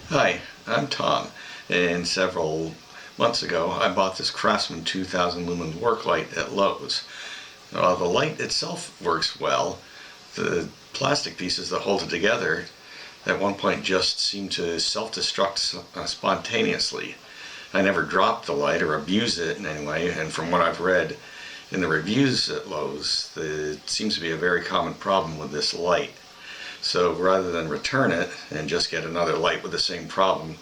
Hi, I'm Tom, and several months ago I bought this Craftsman 2000 lumen work light at Lowe's. The light itself works well. The plastic pieces that hold it together at one point just seemed to self-destruct spontaneously. I never dropped the light or abused it in any way, and from what I've read in the reviews at Lowe's, it seems to be a very common problem with this light. So rather than return it and just get another light with the same problem,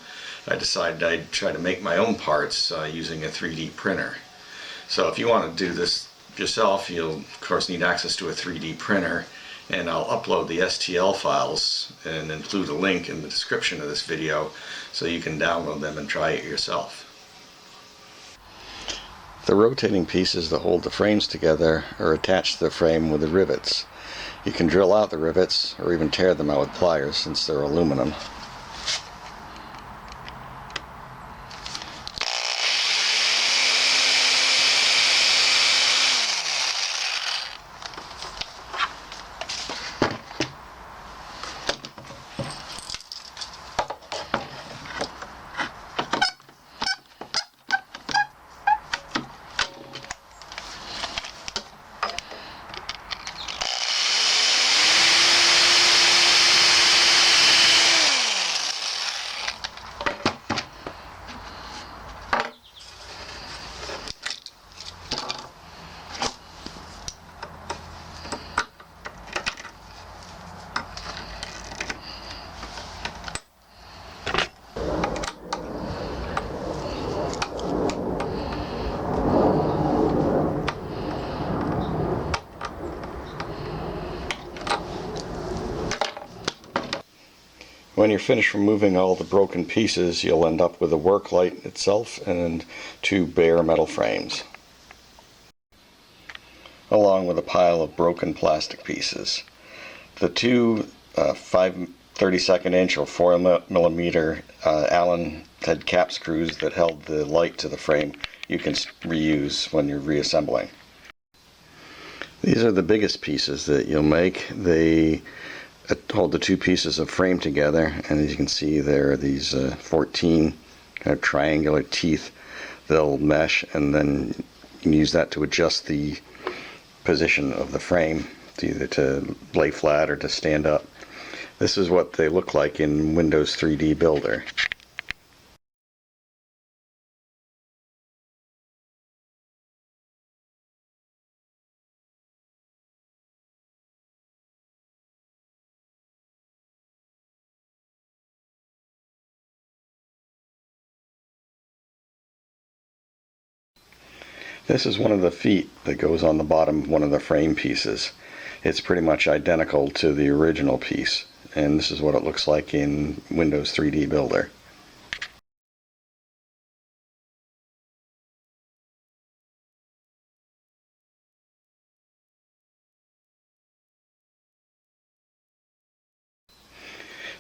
I decided I'd try to make my own parts using a 3D printer. So if you want to do this yourself, you'll of course need access to a 3D printer, and I'll upload the STL files and include a link in the description of this video so you can download them and try it yourself. The rotating pieces that hold the frames together are attached to the frame with the rivets. You can drill out the rivets or even tear them out with pliers since they're aluminum. When you're finished removing all the broken pieces, you'll end up with the work light itself and two bare metal frames, along with a pile of broken plastic pieces. The two 5/32 inch or 4mm Allen head cap screws that held the light to the frame you can reuse when you're reassembling. These are the biggest pieces that you'll make. They hold the two pieces of frame together, and as you can see there are these 14 kind of triangular teeth that'll mesh, and then you can use that to adjust the position of the frame, either to lay flat or to stand up. This is what they look like in Windows 3D Builder. This is one of the feet that goes on the bottom of one of the frame pieces. It's pretty much identical to the original piece, and this is what it looks like in Windows 3D Builder.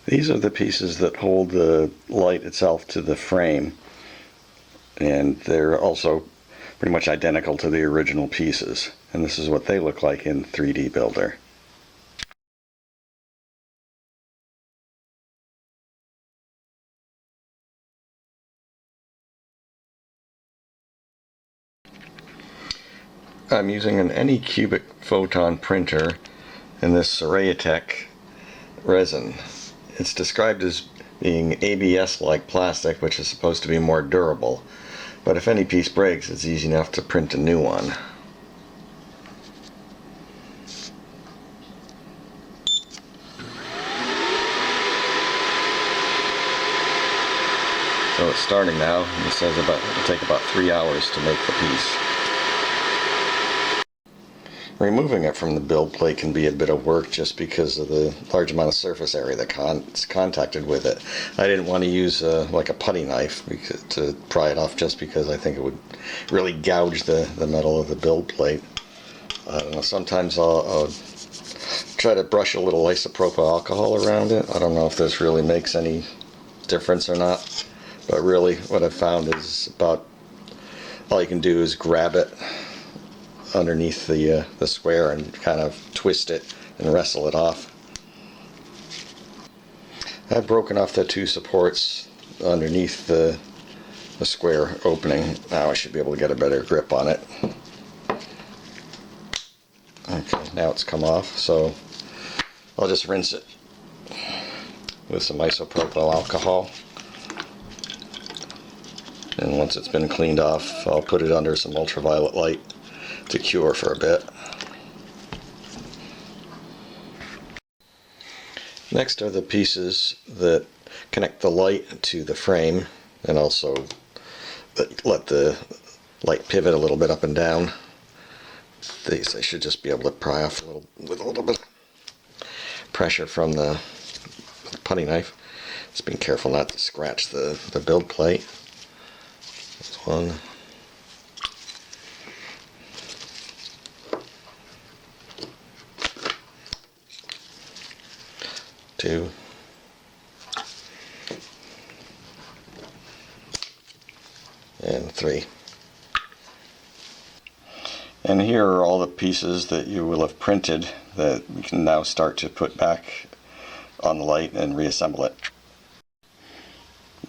These are the pieces that hold the light itself to the frame, and they're also pretty much identical to the original pieces, and this is what they look like in 3D Builder. I'm using an Anycubic photon printer in this Ceratec resin. It's described as being ABS-like plastic, which is supposed to be more durable. But if any piece breaks, it's easy enough to print a new one. So it's starting now, and it says it'll take about 3 hours to make the piece. Removing it from the build plate can be a bit of work just because of the large amount of surface area that's contacted with it. I didn't want to use like a putty knife to pry it off, just because I think it would really gouge the metal of the build plate. Sometimes I'll try to brush a little isopropyl alcohol around it. I don't know if this really makes any difference or not, but really what I've found is about all you can do is grab it underneath the square and kind of twist it and wrestle it off. I've broken off the two supports underneath the square opening. Now I should be able to get a better grip on it. Okay, now it's come off, so I'll just rinse it with some isopropyl alcohol. And once it's been cleaned off, I'll put it under some ultraviolet light to cure for a bit. Next are the pieces that connect the light to the frame and also let the light pivot a little bit up and down. These I should just be able to pry off with a little bit of pressure from the putty knife. Just being careful not to scratch the build plate. There's one. Two. And three. And here are all the pieces that you will have printed that we can now start to put back on the light and reassemble it.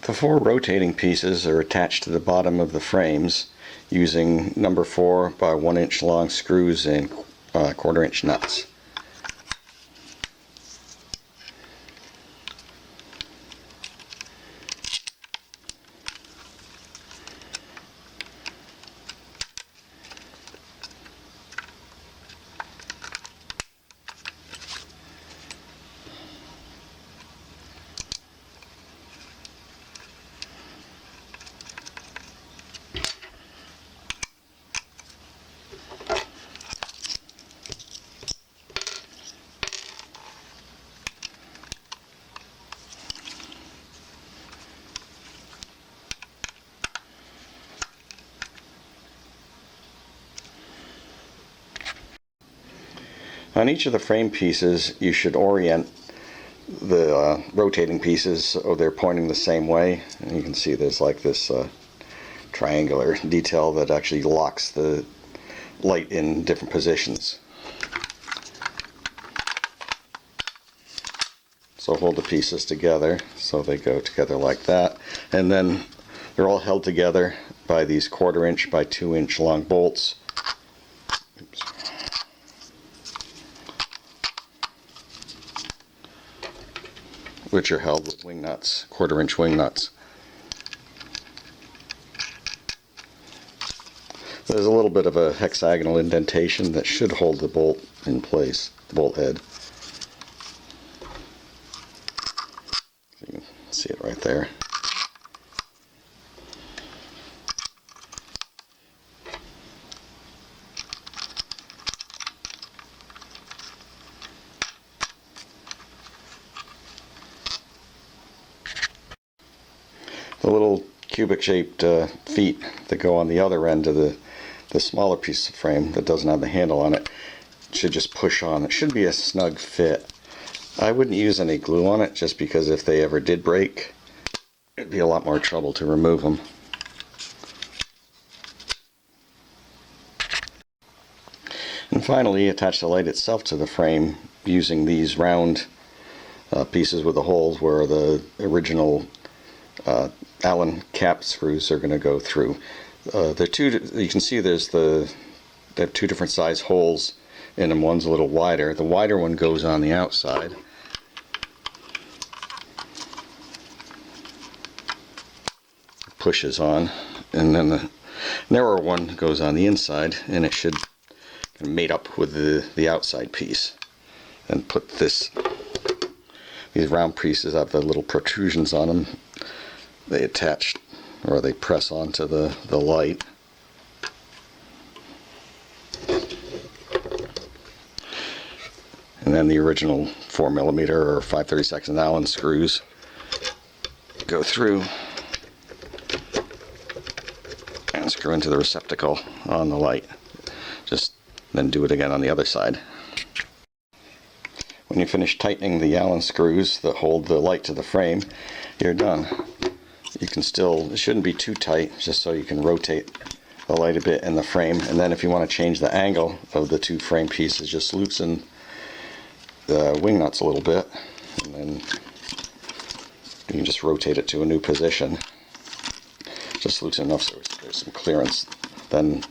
The four rotating pieces are attached to the bottom of the frames using number 4 by 1 inch long screws and 1/4 inch nuts. On each of the frame pieces, you should orient the rotating pieces so they're pointing the same way. And you can see there's like this triangular detail that actually locks the light in different positions. So hold the pieces together so they go together like that. And then they're all held together by these 1/4 inch by 2 inch long bolts. Oops. Which are held with wing nuts, 1/4 inch wing nuts. There's a little bit of a hexagonal indentation that should hold the bolt in place, the bolt head. You can see it right there. The little cubic shaped feet that go on the other end of the smaller piece of frame that doesn't have the handle on it should just push on. It should be a snug fit. I wouldn't use any glue on it just because if they ever did break, it'd be a lot more trouble to remove them. And finally, attach the light itself to the frame using these round pieces with the holes where the original Allen cap screws are going to go through. You can see they have two different size holes in them. One's a little wider. The wider one goes on the outside. Pushes on, and then the narrower one goes on the inside, and it should mate up with the outside piece. And put these round pieces have the little protrusions on them. They attach or they press onto the light. And then the original 4mm or 5/32 Allen screws go through and screw into the receptacle on the light. Just then do it again on the other side. When you finish tightening the Allen screws that hold the light to the frame, you're done. You can still, it shouldn't be too tight, just so you can rotate the light a bit in the frame. And then if you want to change the angle of the two frame pieces, just loosen the wing nuts a little bit and then You can just rotate it to a new position. Just loosen enough so there's some clearance. Then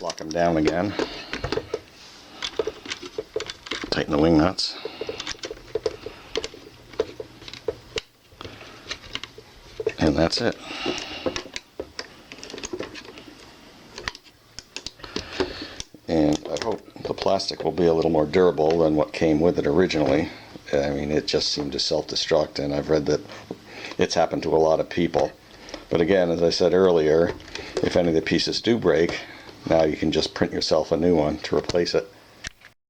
lock them down again. Tighten the wing nuts. And that's it. And I hope the plastic will be a little more durable than what came with it originally. I mean, it just seemed to self-destruct, and I've read that it's happened to a lot of people. But again, as I said earlier, if any of the pieces do break, now you can just print yourself a new one to replace it.